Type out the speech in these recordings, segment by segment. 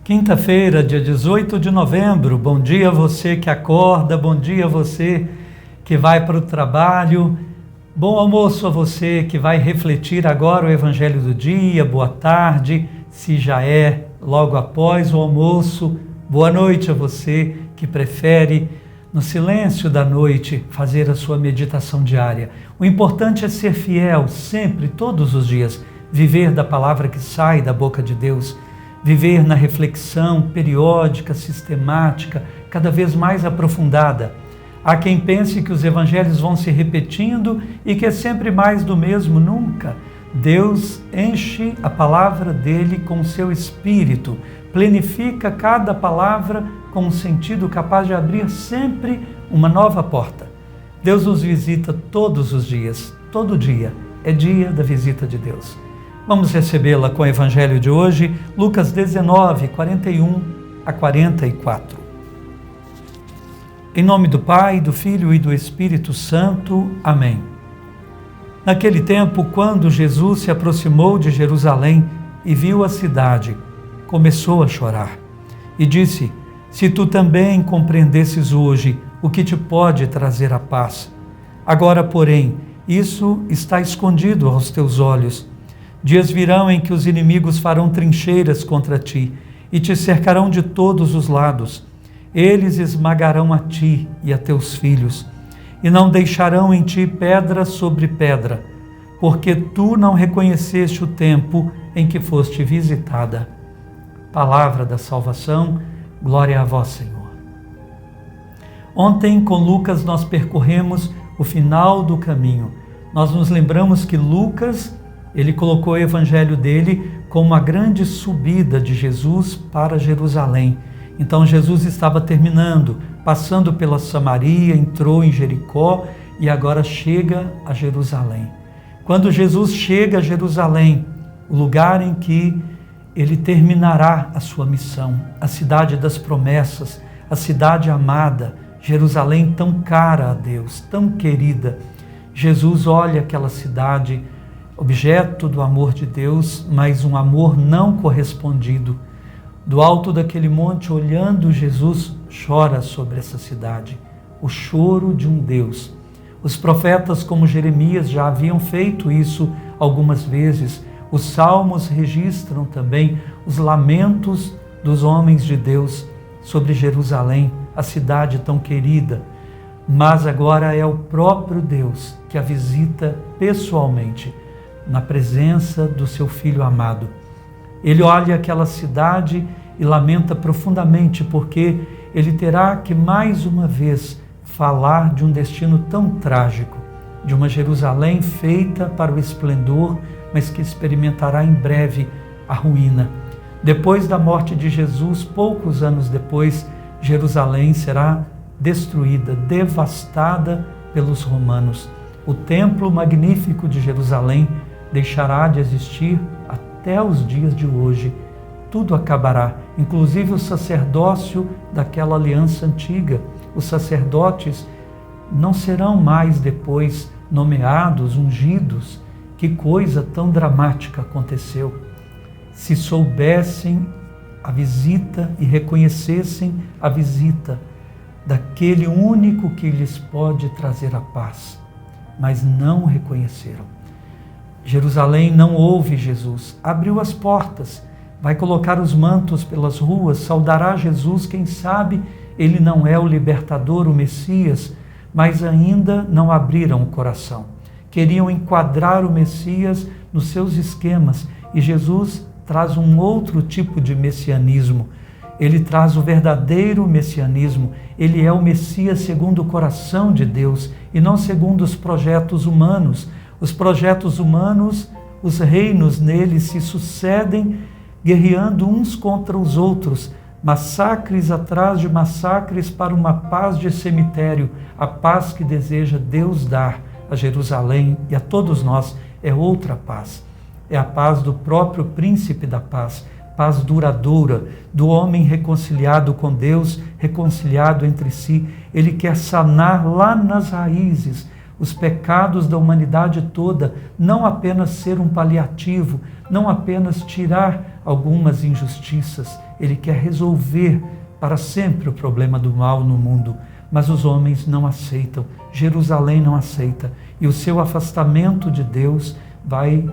Quinta-feira, dia 18 de novembro, bom dia a você que acorda, bom dia a você que vai para o trabalho, bom almoço a você que vai refletir agora o Evangelho do dia, boa tarde, se já é logo após o almoço, boa noite a você que prefere, no silêncio da noite, fazer a sua meditação diária. O importante é ser fiel sempre, todos os dias, viver da palavra que sai da boca de Deus, viver na reflexão periódica, sistemática, cada vez mais aprofundada. Há quem pense que os evangelhos vão se repetindo e que é sempre mais do mesmo. Nunca. Deus enche a palavra dele com o seu espírito, plenifica cada palavra com um sentido capaz de abrir sempre uma nova porta. Deus nos visita todos os dias, todo dia é dia da visita de Deus. Vamos recebê-la com o Evangelho de hoje, Lucas 19, 41 a 44. Em nome do Pai, do Filho e do Espírito Santo. Amém. Naquele tempo, quando Jesus se aproximou de Jerusalém e viu a cidade, começou a chorar e disse: Se tu também compreendesses hoje o que te pode trazer a paz. Agora, porém, isso está escondido aos teus olhos. Dias virão em que os inimigos farão trincheiras contra ti e te cercarão de todos os lados. Eles esmagarão a ti e a teus filhos, e não deixarão em ti pedra sobre pedra, porque tu não reconheceste o tempo em que foste visitada. Palavra da salvação, glória a vós, Senhor. Ontem, com Lucas, nós percorremos o final do caminho. Nós nos lembramos que Lucas, ele colocou o evangelho dele como a grande subida de Jesus para Jerusalém. Então Jesus estava terminando, passando pela Samaria, entrou em Jericó e agora chega a Jerusalém. Quando Jesus chega a Jerusalém, o lugar em que ele terminará a sua missão, a cidade das promessas, a cidade amada, Jerusalém tão cara a Deus, tão querida. Jesus olha aquela cidade, objeto do amor de Deus, mas um amor não correspondido. Do alto daquele monte, olhando, Jesus chora sobre essa cidade, o choro de um Deus. Os profetas, como Jeremias, já haviam feito isso algumas vezes. Os salmos registram também os lamentos dos homens de Deus sobre Jerusalém, a cidade tão querida. Mas agora é o próprio Deus que a visita pessoalmente, na presença do seu Filho amado. Ele olha aquela cidade e lamenta profundamente, porque ele terá que mais uma vez falar de um destino tão trágico, de uma Jerusalém feita para o esplendor, mas que experimentará em breve a ruína. Depois da morte de Jesus, poucos anos depois, Jerusalém será destruída, devastada pelos romanos. O templo magnífico de Jerusalém deixará de existir até os dias de hoje. Tudo acabará, inclusive o sacerdócio daquela aliança antiga. Os sacerdotes não serão mais depois nomeados, ungidos. Que coisa tão dramática aconteceu. Se soubessem a visita e reconhecessem a visita daquele único que lhes pode trazer a paz, mas não o reconheceram. Jerusalém não ouve Jesus, abriu as portas, vai colocar os mantos pelas ruas, saudará Jesus, quem sabe ele não é o libertador, o Messias, mas ainda não abriram o coração. Queriam enquadrar o Messias nos seus esquemas e Jesus traz um outro tipo de messianismo. Ele traz o verdadeiro messianismo. Ele é o Messias segundo o coração de Deus e não segundo os projetos humanos. Os projetos humanos, os reinos neles se sucedem, guerreando uns contra os outros, massacres atrás de massacres para uma paz de cemitério. A paz que deseja Deus dar a Jerusalém e a todos nós é outra paz. É a paz do próprio príncipe da paz, paz duradoura, do homem reconciliado com Deus, reconciliado entre si. Ele quer sanar lá nas raízes os pecados da humanidade toda, não apenas ser um paliativo, não apenas tirar algumas injustiças. Ele quer resolver para sempre o problema do mal no mundo, mas os homens não aceitam, Jerusalém não aceita, e o seu afastamento de Deus vai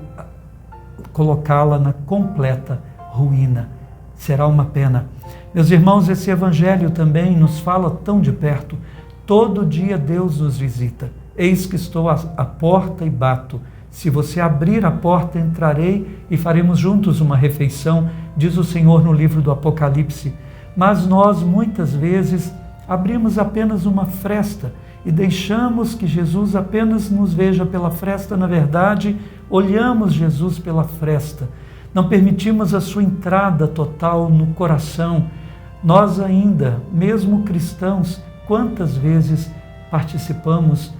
colocá-la na completa ruína. Será uma pena. Meus irmãos, esse evangelho também nos fala tão de perto. Todo dia Deus nos visita. Eis que estou à porta e bato. Se você abrir a porta, entrarei e faremos juntos uma refeição, diz o Senhor no livro do Apocalipse. Mas nós, muitas vezes, abrimos apenas uma fresta e deixamos que Jesus apenas nos veja pela fresta. Na verdade, olhamos Jesus pela fresta. Não permitimos a sua entrada total no coração. Nós ainda, mesmo cristãos, quantas vezes participamos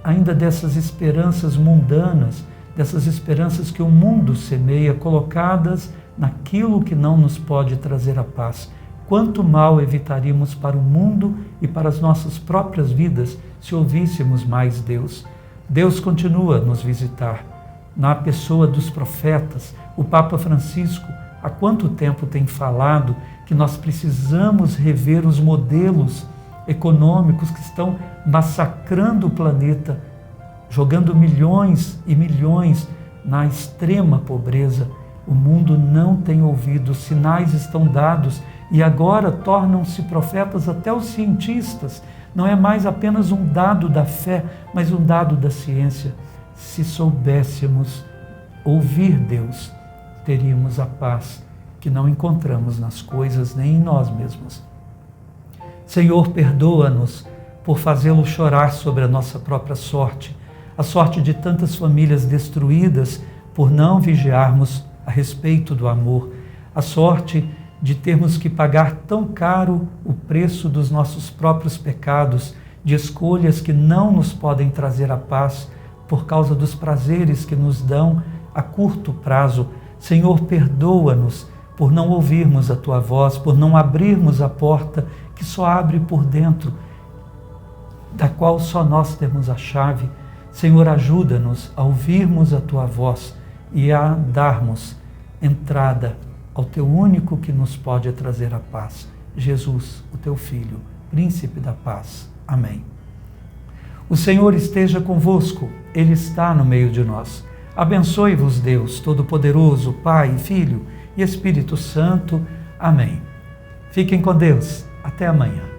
ainda dessas esperanças mundanas, dessas esperanças que o mundo semeia, colocadas naquilo que não nos pode trazer a paz. Quanto mal evitaríamos para o mundo e para as nossas próprias vidas se ouvíssemos mais Deus. Deus continua a nos visitar. Na pessoa dos profetas, o Papa Francisco, há quanto tempo tem falado que nós precisamos rever os modelos econômicos que estão massacrando o planeta, jogando milhões e milhões na extrema pobreza. O mundo não tem ouvido, os sinais estão dados e agora tornam-se profetas até os cientistas. Não é mais apenas um dado da fé, mas um dado da ciência. Se soubéssemos ouvir Deus, teríamos a paz que não encontramos nas coisas nem em nós mesmos. Senhor, perdoa-nos por fazê-lo chorar sobre a nossa própria sorte, a sorte de tantas famílias destruídas por não vigiarmos a respeito do amor, a sorte de termos que pagar tão caro o preço dos nossos próprios pecados, de escolhas que não nos podem trazer a paz por causa dos prazeres que nos dão a curto prazo. Senhor, perdoa-nos por não ouvirmos a Tua voz, por não abrirmos a porta que só abre por dentro, da qual só nós temos a chave. Senhor, ajuda-nos a ouvirmos a Tua voz e a darmos entrada ao Teu único que nos pode trazer a paz, Jesus, o Teu Filho, Príncipe da Paz. Amém. O Senhor esteja convosco, Ele está no meio de nós. Abençoe-vos Deus Todo-Poderoso, Pai, Filho e Espírito Santo. Amém. Fiquem com Deus. Até amanhã.